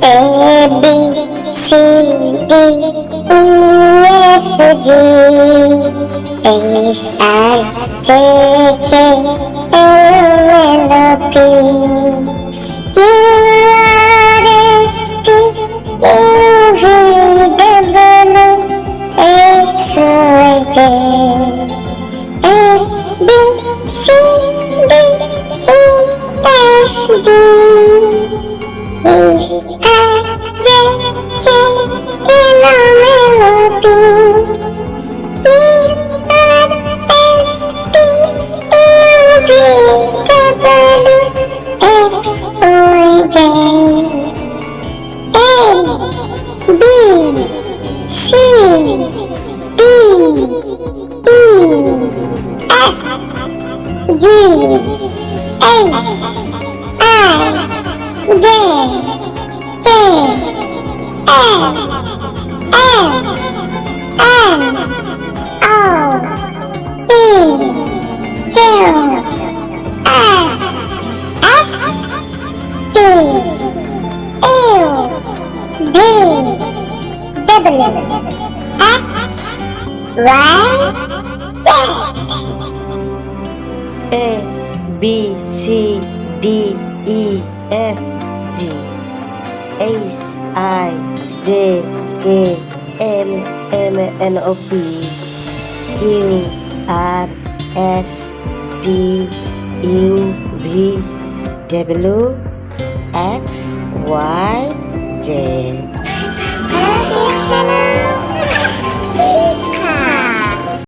A B C D E F G H I J K L M N O P Q R S T U V W X Y Z A B C D E F G A B C D E F G H I J K L M N O P Q R S T U V W X Y Z.